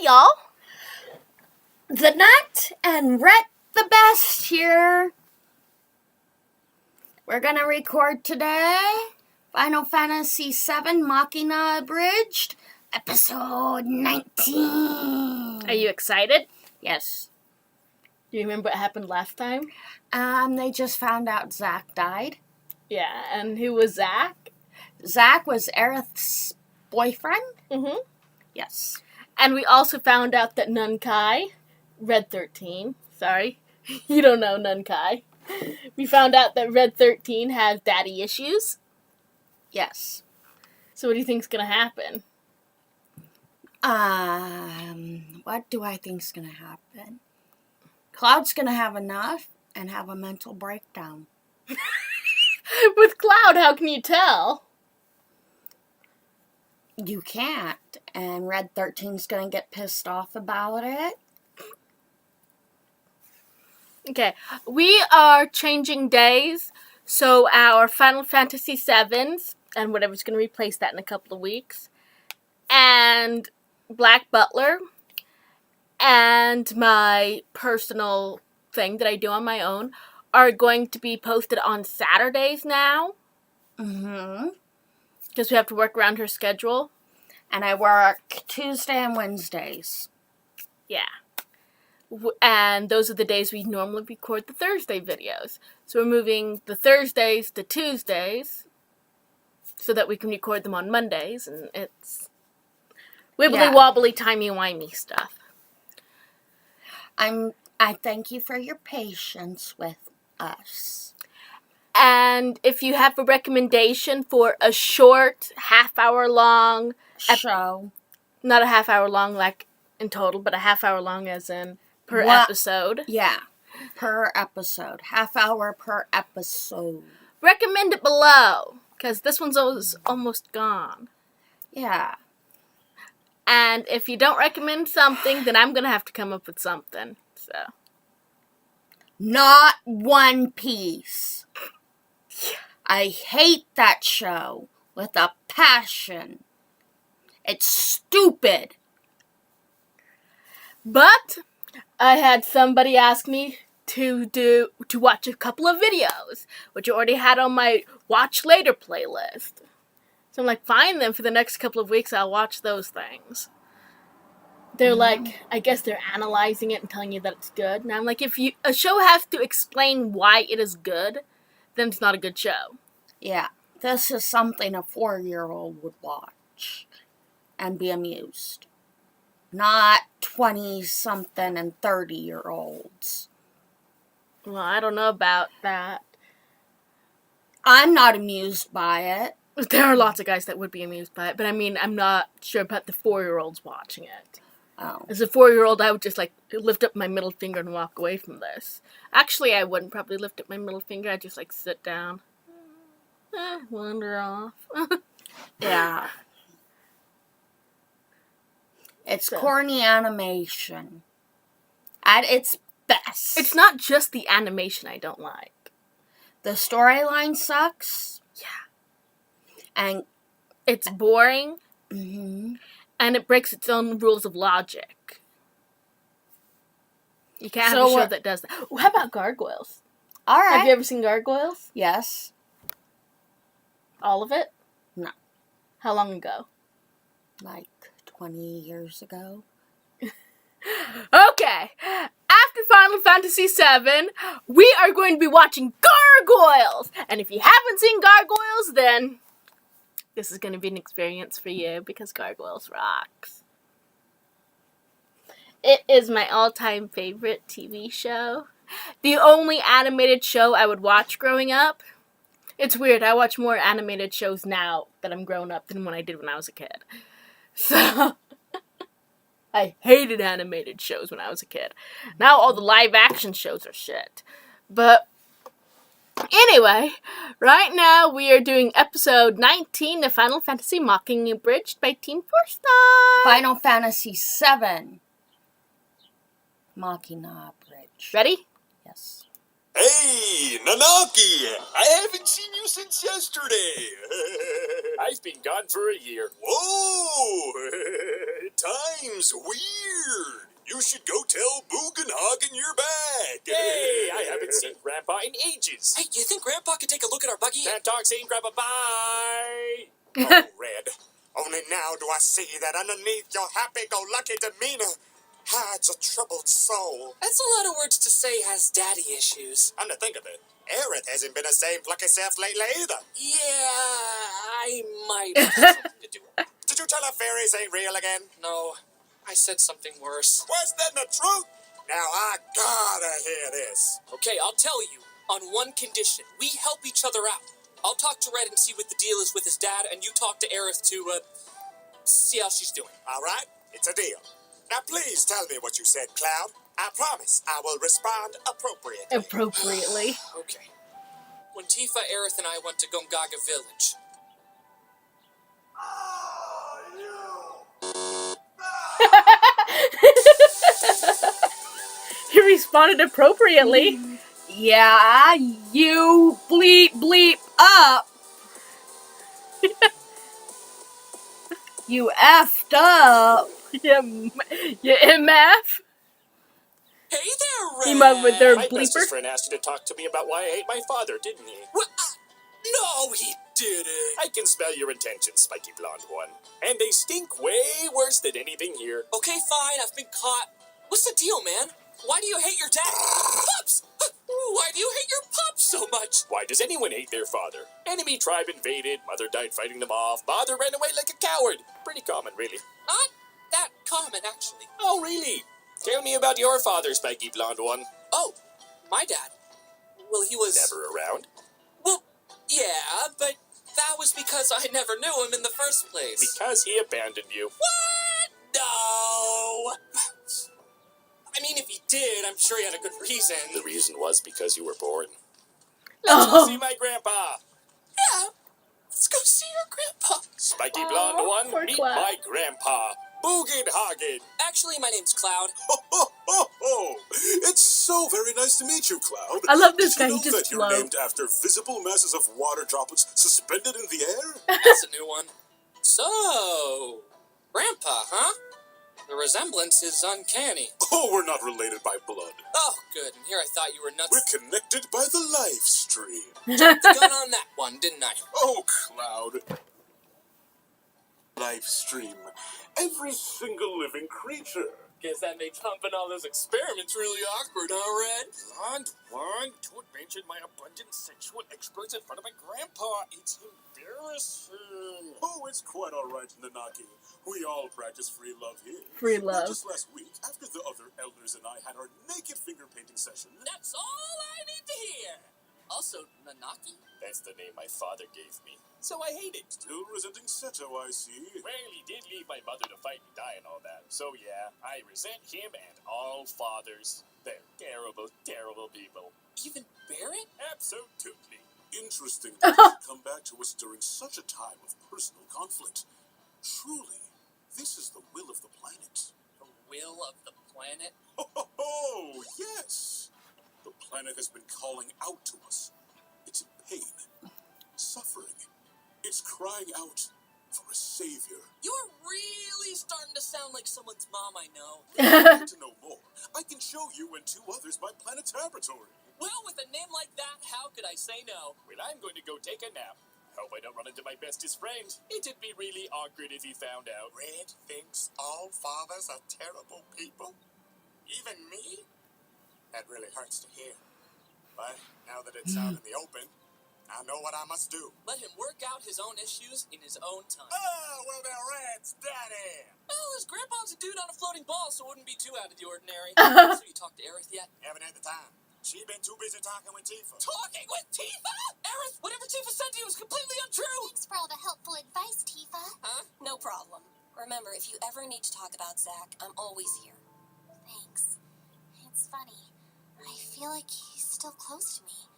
y'all. The Nutt and Rettthebest here. We're going to record today Final Fantasy VII Machinabridged, episode 19. Are you excited? Yes. Do you remember what happened last time? They just found out Zack died. Yeah, and who was Zack? Zack was Aerith's boyfriend. Mm-hmm. Yes. And we also found out that Nunkai, Red 13, sorry, you don't know Nunkai. We found out that Red 13 has daddy issues. Yes. So what do you think's gonna happen? What do I think's gonna happen? Cloud's gonna have enough and have a mental breakdown. With Cloud, how can you tell? You can't. And Red 13's gonna get pissed off about it. Okay, we are changing days, so our Final Fantasy VIIs, and whatever's going to replace that in a couple of weeks, and Black Butler, and my personal thing that I do on my own, are going to be posted on Saturdays now. Mm-hmm. Because we have to work around her schedule. And I work Tuesday and Wednesdays. Yeah. And those are the days we normally record the Thursday videos. So we're moving the Thursdays to Tuesdays so that we can record them on Mondays. And it's wibbly-wobbly, timey-wimey stuff. I thank you for your patience with us. And if you have a recommendation for a short, half-hour-long show. Not a half-hour-long, like, in total, but a half-hour-long as in per episode. Yeah, per episode. Half hour per episode. Recommend it below, because this one's almost gone. Yeah. And if you don't recommend something, then I'm going to have to come up with something. So. Not One Piece. Yeah. I hate that show with a passion. It's stupid. But I had somebody ask me to watch a couple of videos, which I already had on my watch later playlist. So I'm like, fine then, for the next couple of weeks I'll watch those things. They're like, I guess they're analyzing it and telling you that it's good. And I'm like, if a show has to explain why it is good, then it's not a good show. Yeah, this is something a 4-year-old would watch and be amused. Not 20-something and 30-year-olds. Well, I don't know about that. I'm not amused by it. There are lots of guys that would be amused by it, but I mean, I'm not sure about the 4-year-olds watching it. Oh. As a 4-year-old, I would just, like, lift up my middle finger and walk away from this. Actually, I wouldn't probably lift up my middle finger. I'd just, like, sit down. Wander off. Yeah. It's corny animation. At its best. It's not just the animation I don't like. The storyline sucks. Yeah. And it's boring. Mm-hmm. And it breaks its own rules of logic. You can't have a show that does that. Oh, how about Gargoyles? All right. Have you ever seen Gargoyles? Yes. All of it? No. How long ago? Like 20 years ago. Okay. After Final Fantasy VII, we are going to be watching Gargoyles. And if you haven't seen Gargoyles, then this is going to be an experience for you because Gargoyles rocks. It is my all-time favorite TV show. The only animated show I would watch growing up. It's weird. I watch more animated shows now that I'm grown up than when I did when I was a kid. So, I hated animated shows when I was a kid. Now all the live-action shows are shit. But anyway, right now we are doing episode 19 of Final Fantasy Machinabridged by TeamFourStar. Final Fantasy VII Machinabridged. Ready? Yes. Hey, Nanaki! I haven't seen you since yesterday. I've been gone for a year. Whoa! Time's weird. You should go tell Boogenhagen you're back. Hey, I haven't seen Grandpa in ages. Hey, you think Grandpa could take a look at our buggy? Can't talk, seen Grandpa, bye. Oh, Red. Only now do I see that underneath your happy-go-lucky demeanor hides a troubled soul. That's a lot of words to say has daddy issues. Come to think of it, Aerith hasn't been the same plucky self lately either. Yeah, I might have something to do with it. Did you tell her fairies ain't real again? No, I said something worse. Worse than the truth? Now I gotta hear this. Okay, I'll tell you. On one condition. We help each other out. I'll talk to Red and see what the deal is with his dad, and you talk to Aerith to, see how she's doing. All right, it's a deal. Now please tell me what you said, Cloud. I promise I will respond appropriately. Appropriately. Okay. When Tifa, Aerith, and I went to Gongaga Village, He responded appropriately. Yeah, you bleep up. You effed up. Yeah, MF. hey there, Red! Came up with their My bestest bleeper. friend asked you to talk to me about why I hate my father, didn't he? What? No, he didn't. I can smell your intentions, spiky blonde one. And they stink way worse than anything here. Okay, fine, I've been caught. What's the deal, man? Why do you hate your dad? Pups! Why do you hate your pups so much? Why does anyone hate their father? Enemy tribe invaded, mother died fighting them off, father ran away like a coward. Pretty common, really. Not that common, actually. Oh, really? Tell me about your father, spiky blonde one. Oh, my dad. Well, he was... Never around? Well, yeah, but that was because I never knew him in the first place. Because he abandoned you. What? No! I mean, if he did, I'm sure he had a good reason. The reason was because you were born. Oh. Let's go see my grandpa. Yeah, let's go see your grandpa. Spiky Aw, blonde poor one, meet Cloud. my grandpa, Boogenhagen. Actually, my name's Cloud. Ho, ho, ho, ho. It's so very nice to meet you, Cloud. I love this Did guy, you he know just that you're floats. named after visible masses of water droplets suspended in the air? That's a new one. So, Grandpa, huh? The resemblance is uncanny. Oh, we're not related by blood. Oh, good. And here I thought you were nuts. We're connected by the life stream. Jumped the gun on that one, didn't I? Oh, Cloud. Life stream. Every single living creature. Guess that makes humping all those experiments really awkward, huh, Red? Blonde one, don't mention my abundant sexual exploits in front of my grandpa. It's embarrassing. Oh, it's quite all right, Nanaki. We all practice free love here. Free Not love. just last week, after the other elders and I had our naked finger painting session. That's all I need to hear. Also, Nanaki? That's the name my father gave me. So I hate it. Still resenting Seto, I see. Well, he did leave my mother to fight and die and all that. So yeah, I resent him and all fathers. They're terrible, terrible people. Even Barrett? Absolutely. Interesting that you should come back to us during such a time of personal conflict. Truly, this is the will of the planet. The will of the planet? Oh, yes! The planet has been calling out to us. It's in pain, suffering. It's crying out for a savior. You're really starting to sound like someone's mom I know. Need to know more? I can show you and two others my planet's laboratory. Well, with a name like that, how could I say no? Well, I'm going to go take a nap. Hope I don't run into my bestest friend. It'd be really awkward if he found out. Red thinks all fathers are terrible people. Even me? That really hurts to hear. But now that it's out in the open, I know what I must do. Let him work out his own issues in his own time. Oh, well, now Red's daddy. Well, his grandpa's a dude on a floating ball, so it wouldn't be too out of the ordinary. So you talked to Aerith yet? Haven't had the time. She's been too busy talking with Tifa. Talking with Tifa? Aerith, whatever Tifa said to you was completely untrue. Thanks for all the helpful advice, Tifa. Huh? No problem. Remember, if you ever need to talk about Zach, I'm always here. Thanks. It's funny. I feel like he's still close to me.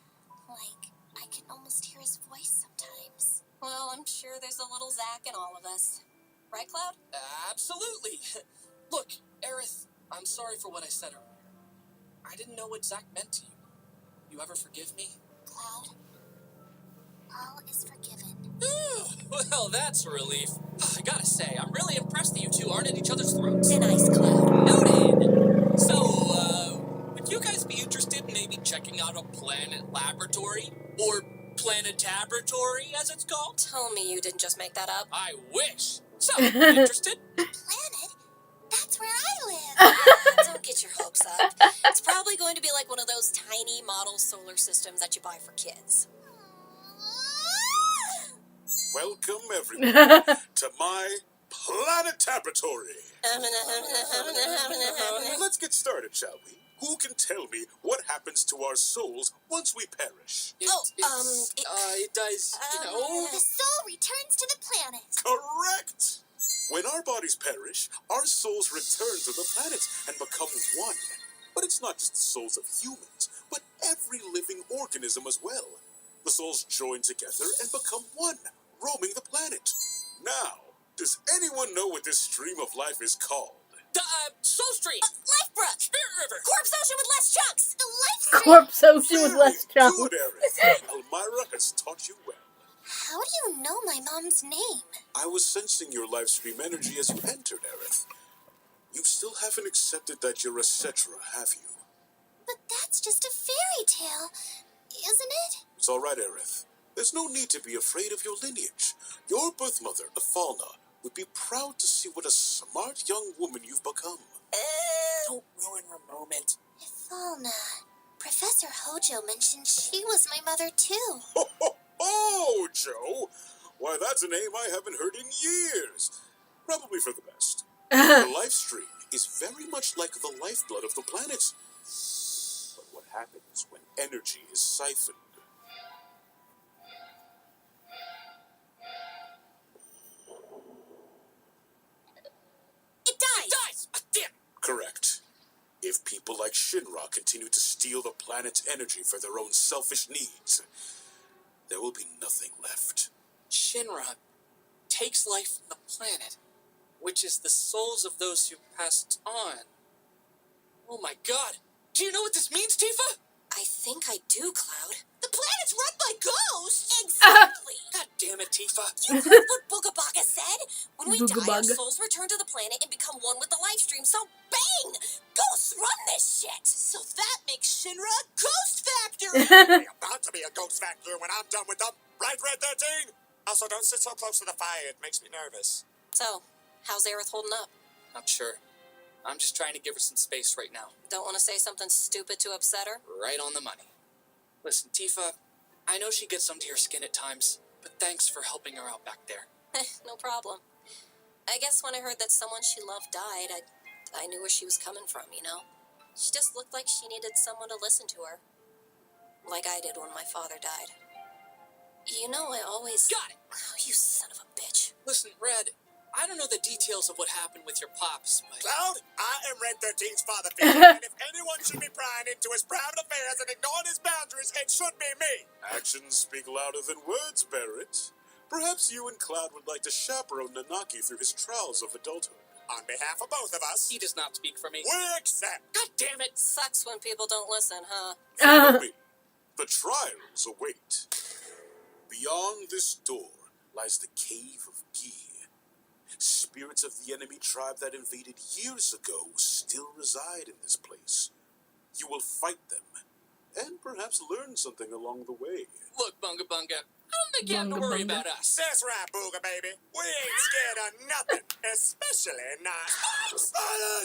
Like, I can almost hear his voice sometimes. Well, I'm sure there's a little Zach in all of us. Right, Cloud? Absolutely. Look, Aerith, I'm sorry for what I said earlier. I didn't know what Zach meant to you. You ever forgive me? Cloud, all is forgiven. Well, that's a relief. I gotta say, I'm really impressed that you two aren't at each other's throats. Thin ice, Cloud. Noted! So, would you guys be interested in maybe checking out a planet laboratory? Or planetaboratory, as it's called? Tell me you didn't just make that up. I wish. So, interested? Planet? That's where I live. Don't get your hopes up. It's probably going to be like one of those tiny model solar systems that you buy for kids. Welcome, everyone, to my planetaboratory. Let's get started, shall we? Who can tell me what happens to our souls once we perish? It does, The soul returns to the planet. Correct! When our bodies perish, our souls return to the planet and become one. But it's not just the souls of humans, but every living organism as well. The souls join together and become one, roaming the planet. Now, does anyone know what this stream of life is called? Soul Stream! Life Brook. Spirit River! Corpse Ocean with less chunks. The life stream. Corpse Ocean with less Very chunks. good, Aerith. Elmira has taught you well. How do you know my mom's name? I was sensing your life stream energy as you entered, Aerith. You still haven't accepted that you're a Cetra, have you? But that's just a fairy tale, isn't it? It's all right, Aerith. There's no need to be afraid of your lineage. Your birth mother, Ifalna, would be proud to see what a smart young woman you've become. Don't ruin her moment. Ifalna. Professor Hojo mentioned she was my mother too. Oh, Joe! Why, that's a name I haven't heard in years. Probably for the best. The life stream is very much like the lifeblood of the planet. But what happens when energy is siphoned? It dies. Dies! Damn! Correct. If people like Shinra continue to steal the planet's energy for their own selfish needs, there will be nothing left. Shinra takes life from the planet, which is the souls of those who passed on. Oh my god! Do you know what this means, Tifa? I think I do, Cloud. The planet's run by ghosts! Exactly. God damn it, Tifa. You heard what Booga Baga said? When we die, our Booga Baga. souls return to the planet and become one with the life stream. So, bang! Ghosts run this shit. So that makes Shinra a ghost factory! They're about to be a ghost factory when I'm done with them. Right, Red 13? Also, don't sit so close to the fire. It makes me nervous. So, how's Aerith holding up? Not sure. I'm just trying to give her some space right now. Don't want to say something stupid to upset her? Right on the money. Listen, Tifa, I know she gets under your skin at times, but thanks for helping her out back there. No problem. I guess when I heard that someone she loved died, I knew where she was coming from, you know? She just looked like she needed someone to listen to her. Like I did when my father died. You know, I always... Got it! Oh, you son of a bitch. Listen, Red, I don't know the details of what happened with your pops, but... Cloud, I am Red 13's father figure, and if anyone should be prying into his private affairs and ignoring his boundaries, it should be me. Actions speak louder than words, Barrett. Perhaps you and Cloud would like to chaperone Nanaki through his trials of adulthood. On behalf of both of us, He does not speak for me. we accept. God damn it! Sucks when people don't listen, huh? Follow me. The trials await. Beyond this door lies the Cave of Gi. Spirits of the enemy tribe that invaded years ago still reside in this place. You will fight them, and perhaps learn something along the way. Look, Bunga Bunga, I don't think you have to Bunga worry Bunga. about us. That's right, Booga baby. We ain't scared of nothing, especially not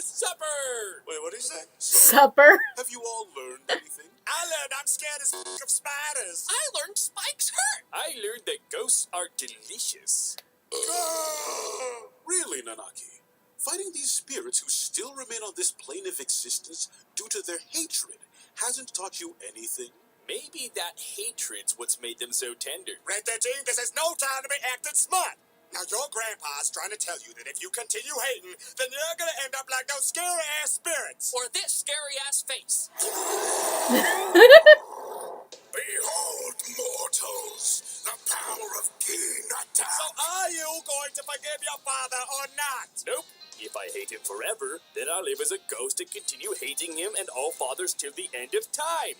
Supper! Wait, what did he say? Supper. Have you all learned anything? I learned I'm scared as of spiders. I learned spikes hurt. I learned that ghosts are delicious. Really, Nanaki? Fighting these spirits who still remain on this plane of existence due to their hatred hasn't taught you anything? Maybe that hatred's what's made them so tender. Red 13, this is no time to be acting smart. Now, your grandpa's trying to tell you that if you continue hating, then you're gonna end up like those scary-ass spirits. Or this scary-ass face. Behold, mortals, the power of King Nutt. So are you going to forgive your father or not? Nope. If I hate him forever, then I'll live as a ghost and continue hating him and all fathers till the end of time.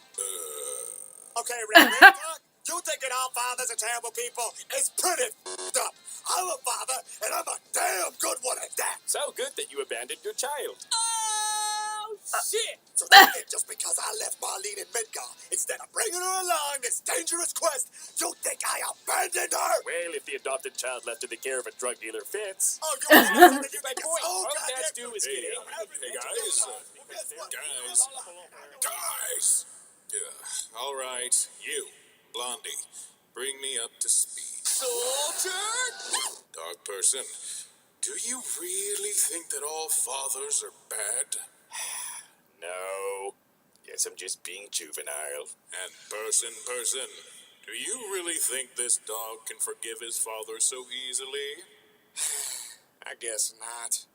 Okay, Red, real talk? You thinking all fathers are terrible people is pretty f***ed up. I'm a father, and I'm a damn good one at that. So good that you abandoned your child. Oh, shit! So that's it, just because I left Marlene in Midgar instead of bringing her along this dangerous quest, you think I abandoned her? Well, if the adopted child left in the care of a drug dealer fits. Oh, you want to something you make a point? All dads do is get in. Hey, guys! Yeah, all right, you, Blondie, bring me up to speed. Soldier! Dog person, do you really think that all fathers are bad? No. Guess I'm just being juvenile. And person, do you really think this dog can forgive his father so easily? I guess not.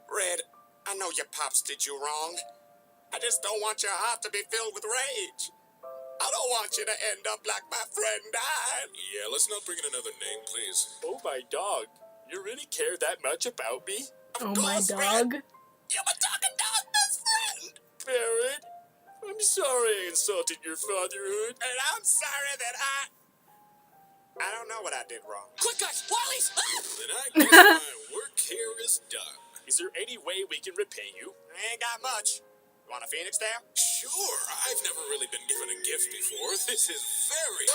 Red, I know your pops did you wrong. I just don't want your heart to be filled with rage. I don't want you to end up like my friend died. Yeah, let's not bring in another name, please. Oh, my dog. You really care that much about me? Oh my dog. You're my talking dog best friend. Barrett, I'm sorry I insulted your fatherhood. And I'm sorry that I don't know what I did wrong. Quick, guys! Wally's! Then I guess my work here is done. Is there any way we can repay you? I ain't got much. You want a Phoenix there? Sure, I've never really been given a gift before. This is very...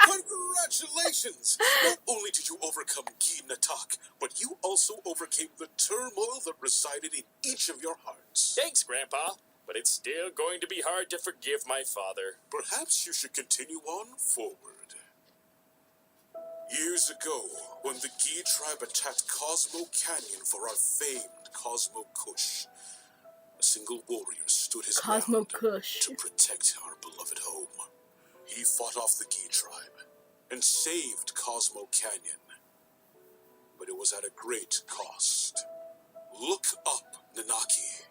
Congratulations! Not only did you overcome Gi Natak, but you also overcame the turmoil that resided in each of your hearts. Thanks, Grandpa. But it's still going to be hard to forgive my father. Perhaps you should continue on forward. Years ago, when the Gi tribe attacked Cosmo Canyon for our famed Cosmo Kush, a single warrior stood his Cosmo ground Kush. to protect our beloved home. He fought off the Gi tribe and saved Cosmo Canyon. But it was at a great cost. Look up, Nanaki.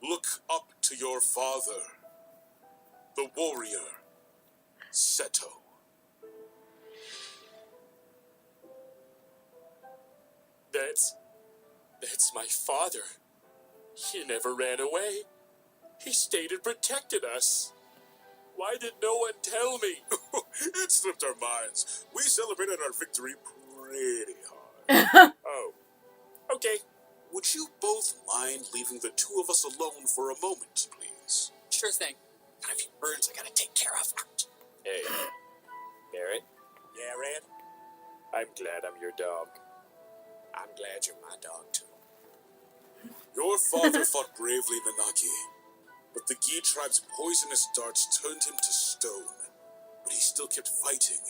Look up to your father, the warrior, Seto. That's my father. He never ran away. He stayed and protected us. Why did no one tell me? It slipped our minds. We celebrated our victory pretty hard. Oh, okay. Would you both mind leaving the two of us alone for a moment, please? Sure thing. Got a few birds I gotta take care of. Hey, Barrett, Yeah, Red? I'm glad I'm your dog. I'm glad you're my dog, too. Your father fought bravely, Nanaki, but the Gi tribe's poisonous darts turned him to stone. But he still kept fighting.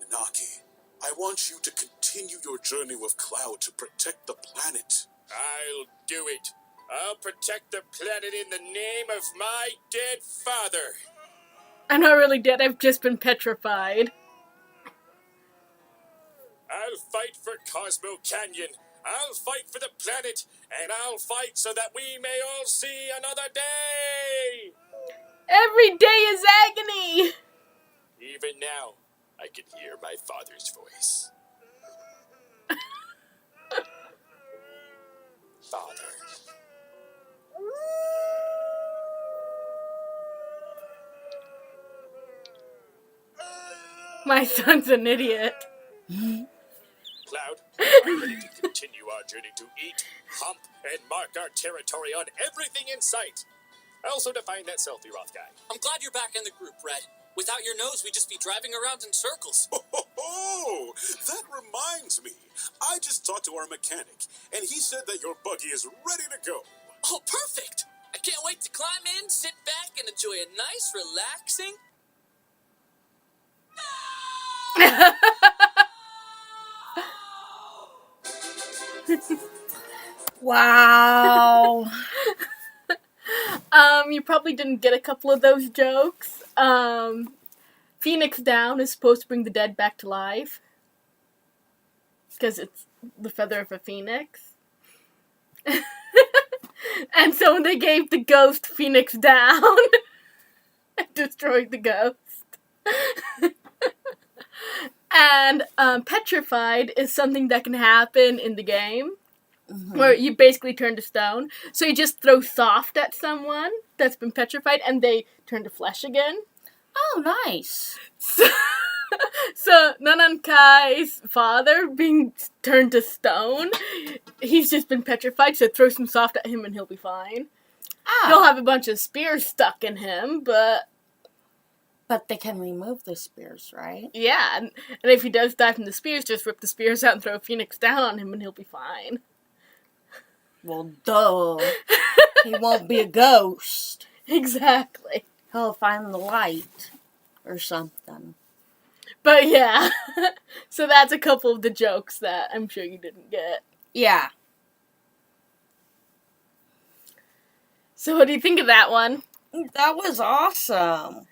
Nanaki, I want you to continue your journey with Cloud to protect the planet. I'll do it. I'll protect the planet in the name of my dead father. I'm not really dead, I've just been petrified. I'll fight for Cosmo Canyon. I'll fight for the planet. And I'll fight so that we may all see another day. Every day is agony! Even now, I can hear my father's voice. Father. My son's an idiot. Cloud, I'm ready to continue our journey to eat, hump, and mark our territory on everything in sight. Also to find that selfie Roth guy. I'm glad you're back in the group, Red. Without your nose, we'd just be driving around in circles. Oh, that reminds me. I just talked to our mechanic, and he said that your buggy is ready to go. Oh, perfect! I can't wait to climb in, sit back, and enjoy a nice, relaxing... Wow. You probably didn't get a couple of those jokes. Phoenix Down is supposed to bring the dead back to life. Because it's the feather of a phoenix. And so they gave the ghost Phoenix Down. And destroyed the ghost. And petrified is something that can happen in the game, Mm-hmm. where you basically turn to stone. So you just throw soft at someone that's been petrified, and they turn to flesh again. Oh, nice. So Nanankai's father being turned to stone, he's just been petrified, so throw some soft at him and he'll be fine. Oh. He'll have a bunch of spears stuck in him, but But they can remove the spears, right? yeah, and if he does die from the spears, just rip the spears out and throw a phoenix down on him and he'll be fine. Well, duh. He won't be a ghost. Exactly. He'll find the light or something. But yeah, so that's a couple of the jokes that I'm sure you didn't get. Yeah. So what do you think of that one? That was awesome.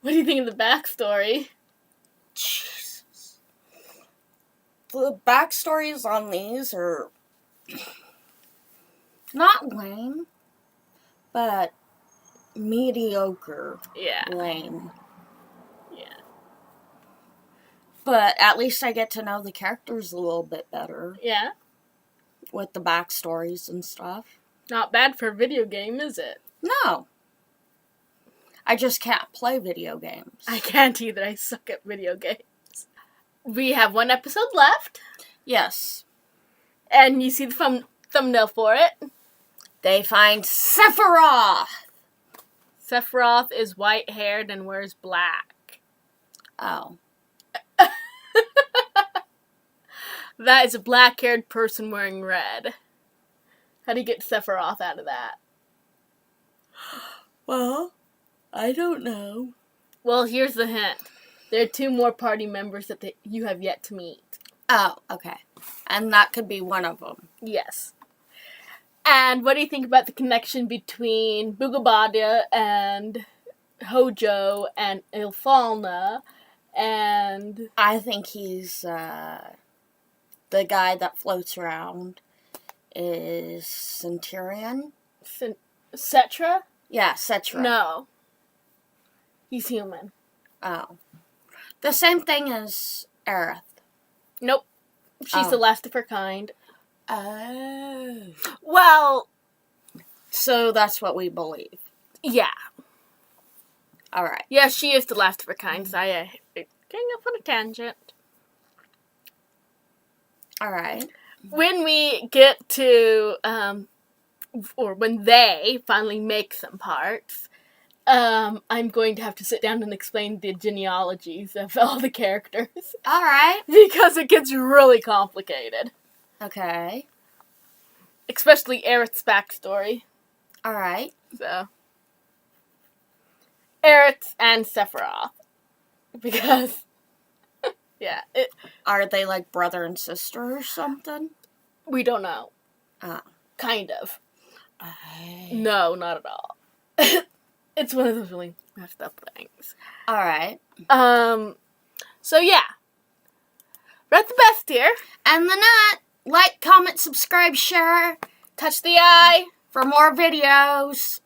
What do you think of the backstory? Jesus. The backstories on these are not lame, but mediocre Yeah. lame. Yeah. But at least I get to know the characters a little bit better Yeah. with the backstories and stuff. Not bad for a video game, is it? No. I just can't play video games. I can't either. I suck at video games. We have one episode left, Yes. and you see the thumbnail for it. They find Sephiroth. Sephiroth is white-haired and wears black. Oh. That is a black-haired person wearing red. How do you get Sephiroth out of that? Well, I don't know. Well, here's the hint. There are 2 more party members that you have yet to meet. Oh, okay. And that could be one of them. Yes. And what do you think about the connection between Bugabadia and Hojo and Ilfalna and... I think he's the guy that floats around is Centurion. Cetra? Yeah, Cetra. No. He's human. Oh. The same thing as Aerith. Nope. She's Oh. the last of her kind. Oh. Well, So that's what we believe. yeah. Alright. Yeah, she is the last of her kind, so I going off on a tangent. Alright. When we get to, or when they finally make some parts, I'm going to have to sit down and explain the genealogies of all the characters. Alright. Because it gets really complicated. Okay. Especially Aerith's backstory. Alright. So. Aerith and Sephiroth. Because, yeah, Are they like brother and sister or something? we don't know. Oh. Kind of. Okay. No, not at all. It's one of those really messed up things. Alright. So yeah. Rettthebest here. And the Nutt. Like, comment, subscribe, share Touch the eye. for more videos.